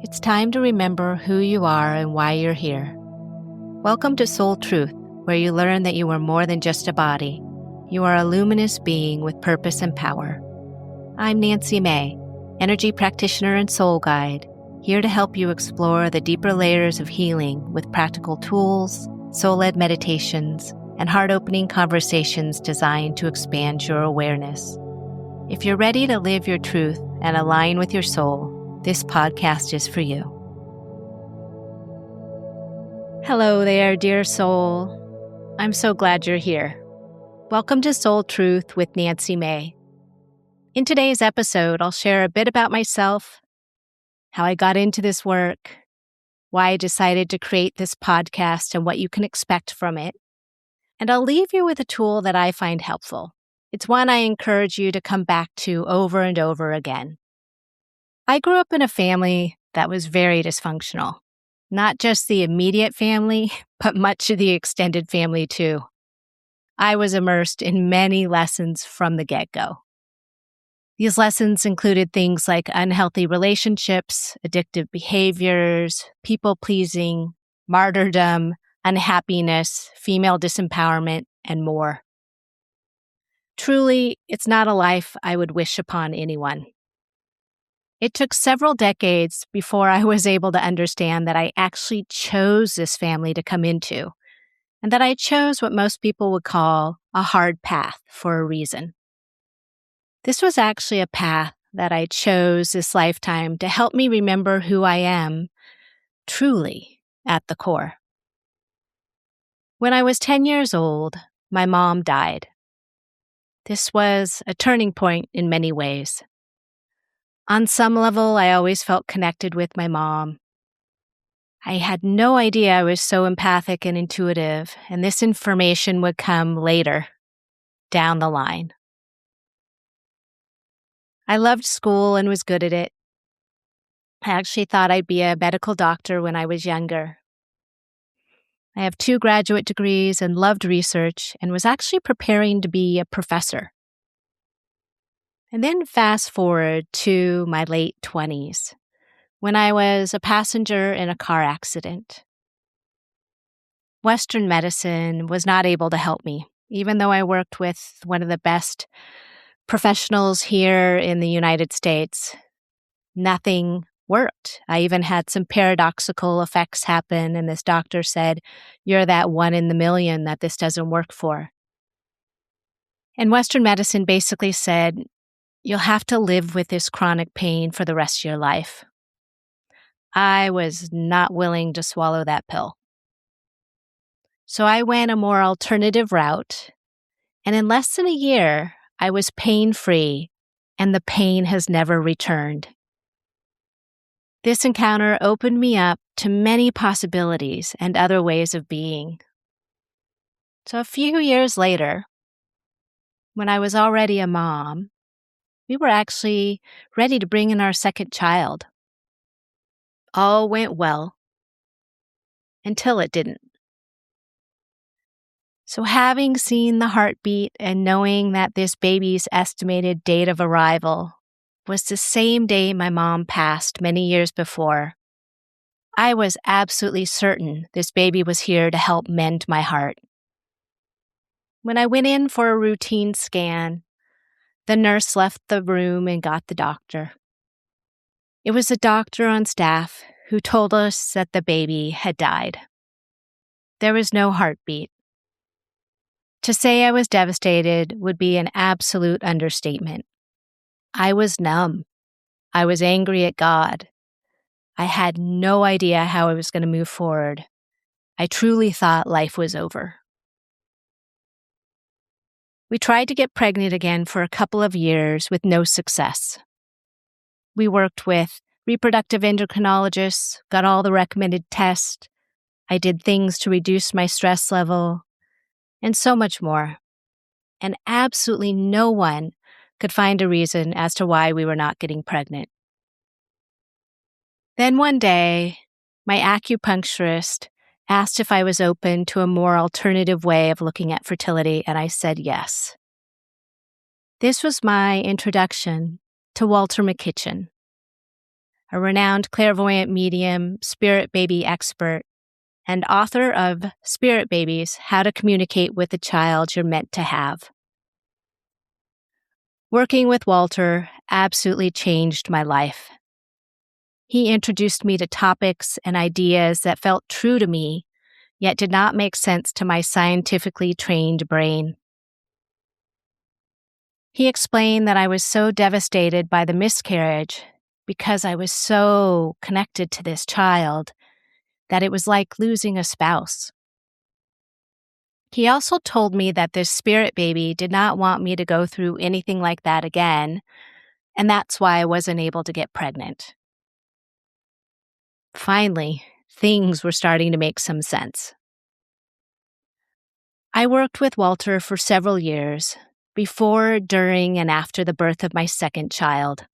It's time to remember who you are and why you're here. Welcome to Soul Truth, where you learn that you are more than just a body. You are a luminous being with purpose and power. I'm Nancy Mae, energy practitioner and soul guide, here to help you explore the deeper layers of healing with practical tools, soul-led meditations, and heart-opening conversations designed to expand your awareness. If you're ready to live your truth and align with your soul, this podcast is for you. Hello there, dear soul. I'm so glad you're here. Welcome to Soul Truth with Nancy Mae. In today's episode, I'll share a bit about myself, how I got into this work, why I decided to create this podcast and what you can expect from it. And I'll leave you with a tool that I find helpful. It's one I encourage you to come back to over and over again. I grew up in a family that was very dysfunctional. Not just the immediate family, but much of the extended family too. I was immersed in many lessons from the get-go. These lessons included things like unhealthy relationships, addictive behaviors, people-pleasing, martyrdom, unhappiness, female disempowerment, and more. Truly, it's not a life I would wish upon anyone. It took several decades before I was able to understand that I actually chose this family to come into, and that I chose what most people would call a hard path for a reason. This was actually a path that I chose this lifetime to help me remember who I am, truly, at the core. When I was 10 years old, my mom died. This was a turning point in many ways. On some level, I always felt connected with my mom. I had no idea I was so empathic and intuitive, and this information would come later, down the line. I loved school and was good at it. I actually thought I'd be a medical doctor when I was younger. I have 2 graduate degrees and loved research and was actually preparing to be a professor. And then fast forward to my late 20s, when I was a passenger in a car accident. Western medicine was not able to help me, even though I worked with one of the best professionals here in the United States. Nothing worked. I even had some paradoxical effects happen, and this doctor said, "You're that 1 in the million that this doesn't work for." And Western medicine basically said, "You'll have to live with this chronic pain for the rest of your life." I was not willing to swallow that pill. So I went a more alternative route, and in less than a year, I was pain-free, and the pain has never returned. This encounter opened me up to many possibilities and other ways of being. So a few years later, when I was already a mom, we were actually ready to bring in our second child. All went well until it didn't. So having seen the heartbeat and knowing that this baby's estimated date of arrival was the same day my mom passed many years before, I was absolutely certain this baby was here to help mend my heart. When I went in for a routine scan, the nurse left the room and got the doctor. It was a doctor on staff who told us that the baby had died. There was no heartbeat. To say I was devastated would be an absolute understatement. I was numb. I was angry at God. I had no idea how I was going to move forward. I truly thought life was over. We tried to get pregnant again for a couple of years with no success. We worked with reproductive endocrinologists, got all the recommended tests. I did things to reduce my stress level, and so much more. And absolutely no one could find a reason as to why we were not getting pregnant. Then one day, my acupuncturist asked if I was open to a more alternative way of looking at fertility, and I said yes. This was my introduction to Walter McKitchen. a renowned clairvoyant medium, spirit baby expert, and author of Spirit Babies: How to Communicate with the Child You're Meant to Have. Working with Walter absolutely changed my life. He introduced me to topics and ideas that felt true to me, yet did not make sense to my scientifically trained brain. He explained that I was so devastated by the miscarriage because I was so connected to this child that it was like losing a spouse. He also told me that this spirit baby did not want me to go through anything like that again, and that's why I wasn't able to get pregnant. Finally, things were starting to make some sense. I worked with Walter for several years, before, during, and after the birth of my second child.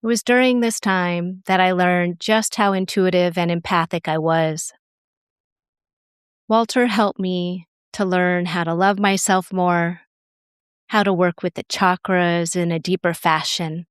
It was during this time that I learned just how intuitive and empathic I was. Walter helped me to learn how to love myself more, how to work with the chakras in a deeper fashion,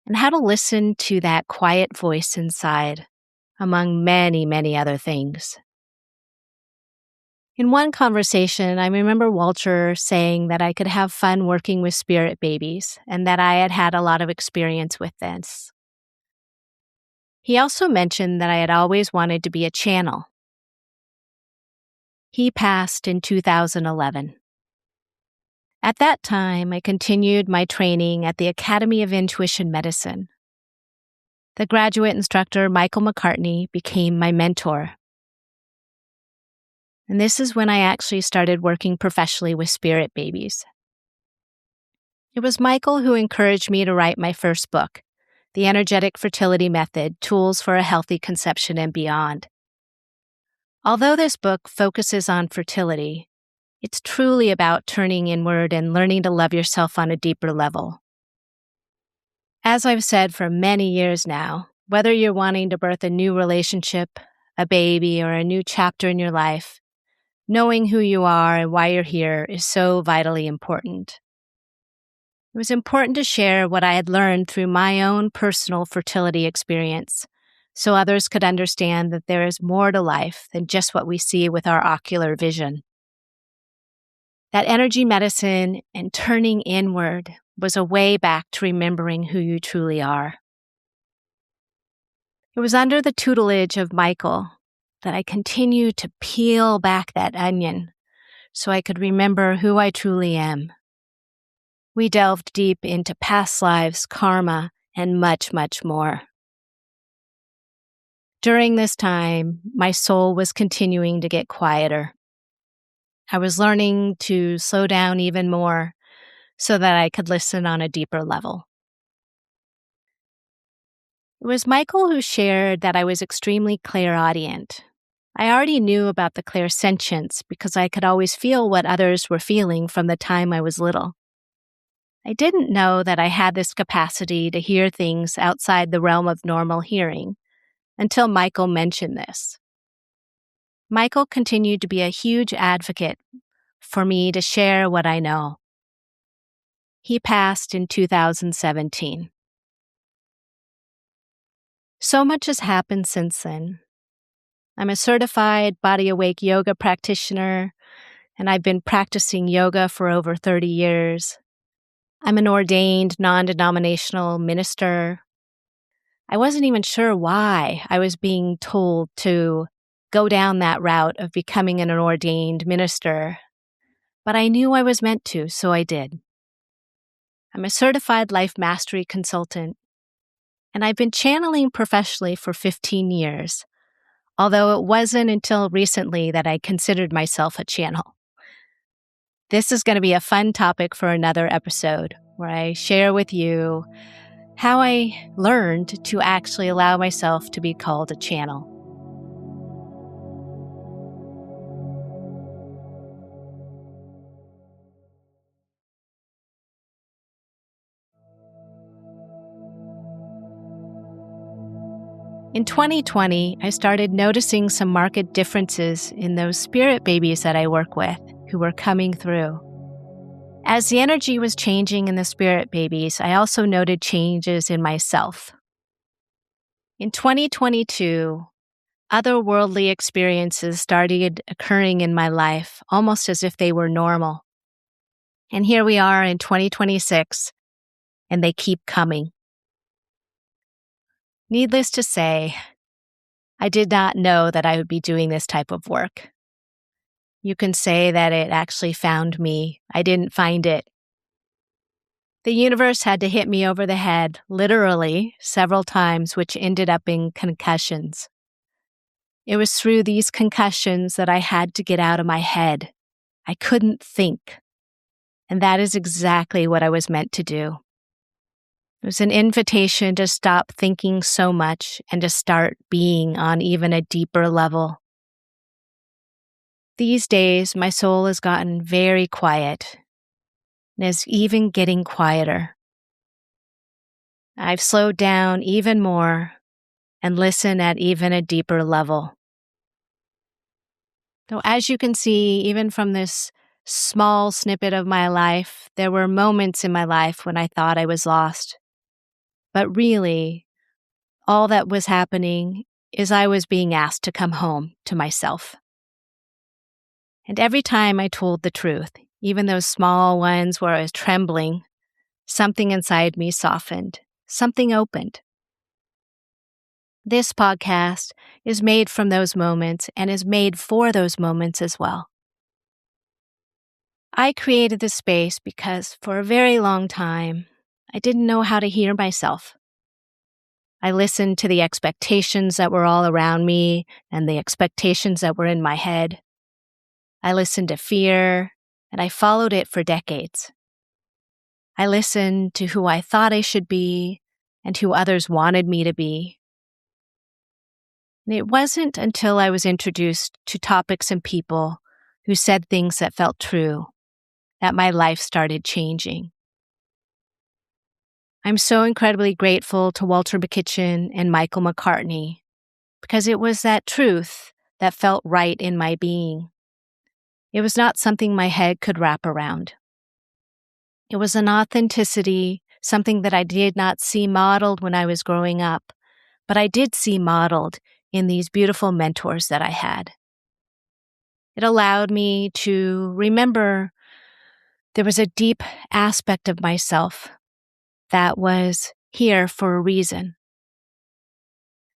and how to listen to that quiet voice inside, among many, many other things. In one conversation, I remember Walter saying that I could have fun working with spirit babies and that I had had a lot of experience with this. He also mentioned that I had always wanted to be a channel. He passed in 2011. At that time, I continued my training at the Academy of Intuition Medicine. The graduate instructor, Michael McCartney, became my mentor. And this is when I actually started working professionally with spirit babies. It was Michael who encouraged me to write my first book, The Energetic Fertility Method: Tools for a Healthy Conception and Beyond. Although this book focuses on fertility, it's truly about turning inward and learning to love yourself on a deeper level. As I've said for many years now, whether you're wanting to birth a new relationship, a baby, or a new chapter in your life, knowing who you are and why you're here is so vitally important. It was important to share what I had learned through my own personal fertility experience, so others could understand that there is more to life than just what we see with our ocular vision. That energy medicine and turning inward was a way back to remembering who you truly are. It was under the tutelage of Michael that I continued to peel back that onion so I could remember who I truly am. We delved deep into past lives, karma, and much, much more. During this time, my soul was continuing to get quieter. I was learning to slow down even more so that I could listen on a deeper level. It was Michael who shared that I was extremely clairaudient. I already knew about the clairsentience because I could always feel what others were feeling from the time I was little. I didn't know that I had this capacity to hear things outside the realm of normal hearing until Michael mentioned this. Michael continued to be a huge advocate for me to share what I know. He passed in 2017. So much has happened since then. I'm a certified body awake yoga practitioner, and I've been practicing yoga for over 30 years. I'm an ordained non-denominational minister. I wasn't even sure why I was being told to go down that route of becoming an ordained minister, but I knew I was meant to, so I did. I'm a certified life mastery consultant, and I've been channeling professionally for 15 years, although it wasn't until recently that I considered myself a channel. This is going to be a fun topic for another episode where I share with you how I learned to actually allow myself to be called a channel. In 2020, I started noticing some marked differences in those spirit babies that I work with who were coming through. As the energy was changing in the spirit babies, I also noted changes in myself. In 2022, otherworldly experiences started occurring in my life almost as if they were normal. And here we are in 2026, and they keep coming. Needless to say, I did not know that I would be doing this type of work. You can say that it actually found me. I didn't find it. The universe had to hit me over the head, literally, several times, which ended up in concussions. It was through these concussions that I had to get out of my head. I couldn't think. And that is exactly what I was meant to do. It was an invitation to stop thinking so much and to start being on even a deeper level. These days, my soul has gotten very quiet and is even getting quieter. I've slowed down even more and listened at even a deeper level. So as you can see, even from this small snippet of my life, there were moments in my life when I thought I was lost. But really, all that was happening is I was being asked to come home to myself. And every time I told the truth, even those small ones where I was trembling, something inside me softened, something opened. This podcast is made from those moments and is made for those moments as well. I created this space because for a very long time, I didn't know how to hear myself. I listened to the expectations that were all around me and the expectations that were in my head. I listened to fear, and I followed it for decades. I listened to who I thought I should be and who others wanted me to be. And it wasn't until I was introduced to topics and people who said things that felt true that my life started changing. I'm so incredibly grateful to Walter McKitchen and Michael McCartney because it was that truth that felt right in my being. It was not something my head could wrap around. It was an authenticity, something that I did not see modeled when I was growing up, but I did see modeled in these beautiful mentors that I had. It allowed me to remember there was a deep aspect of myself that was here for a reason.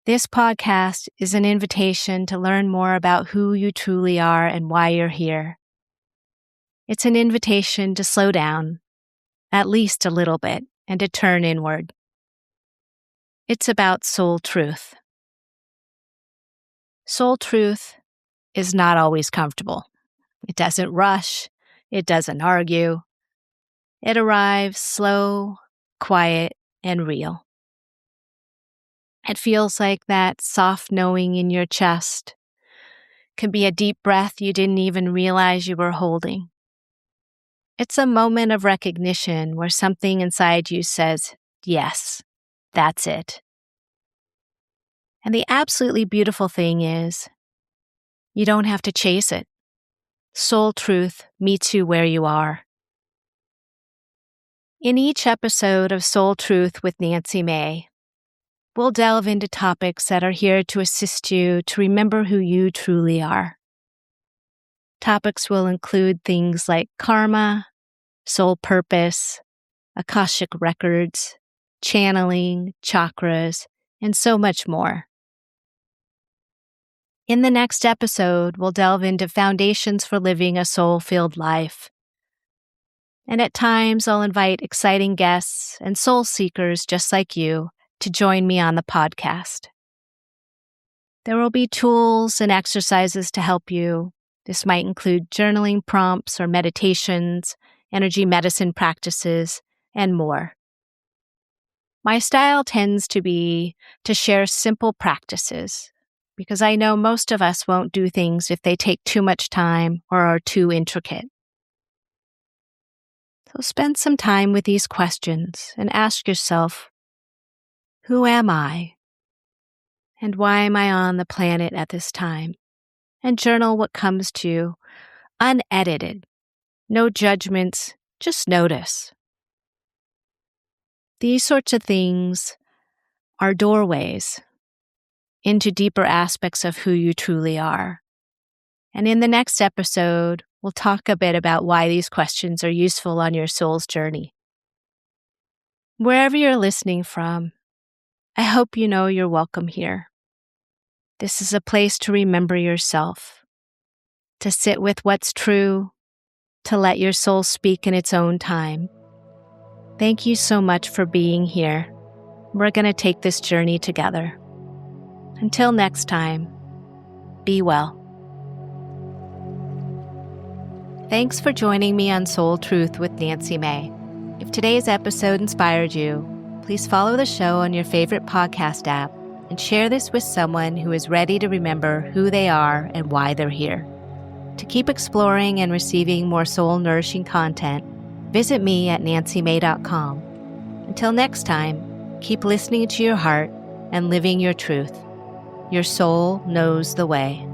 This podcast is an invitation to learn more about who you truly are and why you're here. It's an invitation to slow down, at least a little bit, and to turn inward. It's about soul truth. Soul truth is not always comfortable. It doesn't rush. It doesn't argue. It arrives slow, quiet, and real. It feels like that soft knowing in your chest. Can be a deep breath you didn't even realize you were holding. It's a moment of recognition where something inside you says, yes, that's it. And the absolutely beautiful thing is, you don't have to chase it. Soul truth meets you where you are. In each episode of Soul Truth with Nancy Mae, we'll delve into topics that are here to assist you to remember who you truly are. Topics will include things like karma, soul purpose, Akashic records, channeling, chakras, and so much more. In the next episode, we'll delve into foundations for living a soul-filled life. And at times, I'll invite exciting guests and soul seekers just like you to join me on the podcast. There will be tools and exercises to help you. This might include journaling prompts or meditations, energy medicine practices, and more. My style tends to be to share simple practices because I know most of us won't do things if they take too much time or are too intricate. So spend some time with these questions and ask yourself, who am I? And why am I on the planet at this time? And journal what comes to you, unedited. No judgments, just notice. These sorts of things are doorways into deeper aspects of who you truly are. And in the next episode, we'll talk a bit about why these questions are useful on your soul's journey. Wherever you're listening from, I hope you know you're welcome here. This is a place to remember yourself, to sit with what's true, to let your soul speak in its own time. Thank you so much for being here. We're going to take this journey together. Until next time, be well. Thanks for joining me on Soul Truth with Nancy Mae. If today's episode inspired you, please follow the show on your favorite podcast app and share this with someone who is ready to remember who they are and why they're here. To keep exploring and receiving more soul-nourishing content, visit me at nancymae.com. Until next time, keep listening to your heart and living your truth. Your soul knows the way.